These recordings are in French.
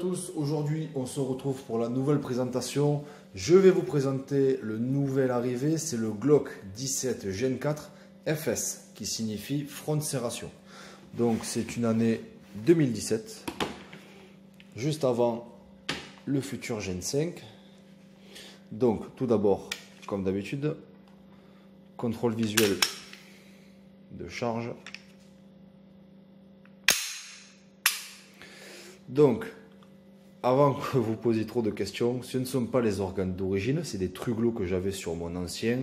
tous, aujourd'hui on se retrouve pour la nouvelle présentation. Je vais vous présenter le nouvel arrivé, c'est le Glock 17 Gen 4 FS qui signifie front serration. Donc c'est une année 2017, juste avant le futur Gen 5. Donc tout d'abord, comme d'habitude, contrôle visuel de charge. Donc, avant que vous posiez trop de questions, ce ne sont pas les organes d'origine, c'est des truglots que j'avais sur mon ancien.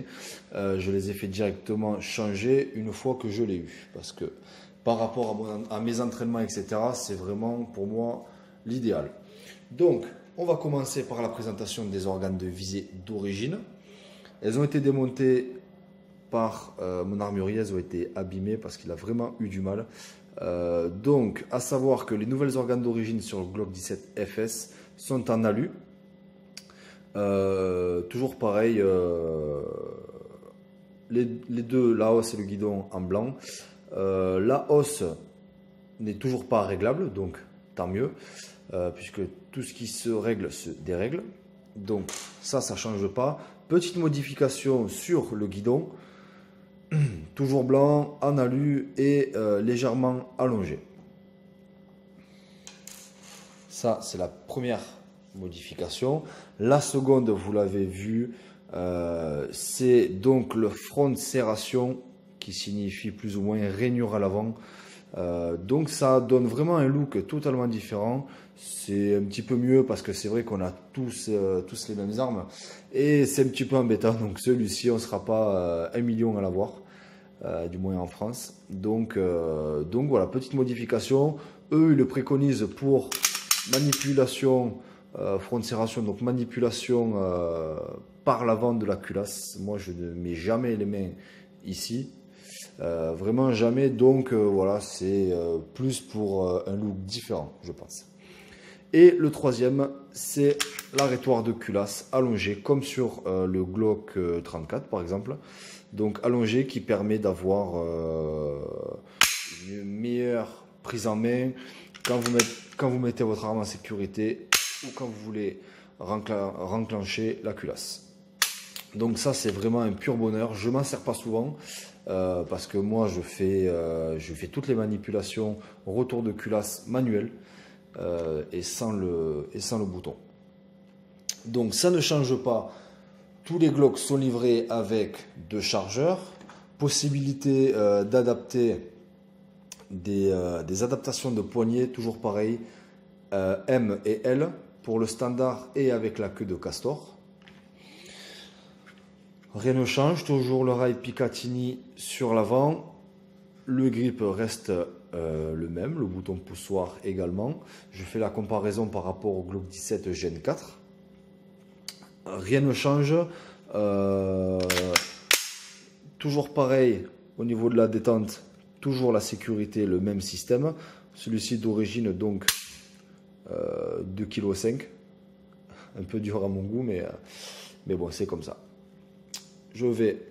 Je les ai fait directement changer une fois que je l'ai eu. Parce que par rapport à mes entraînements, etc., c'est vraiment pour moi l'idéal. Donc, on va commencer par la présentation des organes de visée d'origine. Elles ont été démontées par mon armurier, elles ont été abîmées parce qu'il a vraiment eu du mal. Donc, à savoir que les nouvelles organes d'origine sur le Glock 17 FS sont en alu. Toujours pareil, les deux, la hausse et le guidon en blanc. La hausse n'est toujours pas réglable, donc tant mieux, puisque tout ce qui se règle se dérègle. Donc ça ne change pas. Petite modification sur le guidon. Toujours blanc, en alu et légèrement allongé. Ça, c'est la première modification. La seconde, vous l'avez vu, c'est donc le front serration qui signifie plus ou moins rainure à l'avant. Donc ça donne vraiment un look totalement différent. C'est un petit peu mieux parce que c'est vrai qu'on a tous les mêmes armes et c'est un petit peu embêtant. Donc celui-ci, on ne sera pas 1 million à l'avoir, du moins en France. Donc voilà, petite modification. Eux, ils le préconisent pour manipulation, front serration, donc manipulation par l'avant de la culasse. Moi, je ne mets jamais les mains ici. Vraiment jamais, donc voilà, c'est plus pour un look différent, je pense. Et le troisième, c'est l'arrêtoir de culasse allongé, comme sur le Glock 34 par exemple. Donc allongé qui permet d'avoir une meilleure prise en main quand vous mettez votre arme en sécurité ou quand vous voulez renclencher la culasse. Donc ça, c'est vraiment un pur bonheur. Je m'en sers pas souvent parce que moi je fais toutes les manipulations retour de culasse manuel et sans le bouton. Donc ça ne change pas. Tous les Glocks sont livrés avec 2 chargeurs, possibilité d'adapter des adaptations de poignées, toujours pareil, M et L pour le standard et avec la queue de castor. Rien ne change, toujours le rail Picatinny sur l'avant, le grip reste le même, le bouton poussoir également. Je fais la comparaison par rapport au Glock 17 Gen 4. Rien ne change, toujours pareil au niveau de la détente, toujours la sécurité, le même système. Celui-ci d'origine donc 2,5 kg, un peu dur à mon goût, mais bon, c'est comme ça. Je vais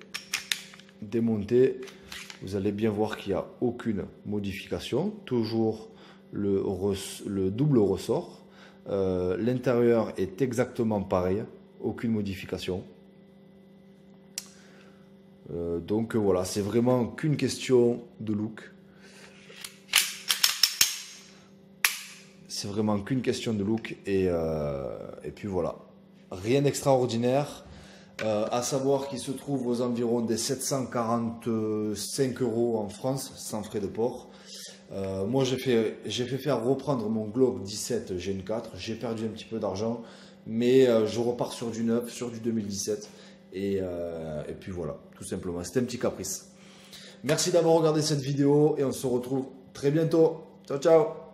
démonter, vous allez bien voir qu'il n'y a aucune modification, toujours le double ressort. L'intérieur est exactement pareil, aucune modification. Donc voilà, c'est vraiment qu'une question de look. C'est vraiment qu'une question de look et puis voilà. Rien d'extraordinaire. À savoir qu'il se trouve aux environs des 745 € en France, sans frais de port. Moi, j'ai fait faire reprendre mon Glock 17 Gen 4. J'ai perdu un petit peu d'argent, mais je repars sur du neuf, sur du 2017. Et puis voilà, tout simplement. C'était un petit caprice. Merci d'avoir regardé cette vidéo et on se retrouve très bientôt. Ciao, ciao!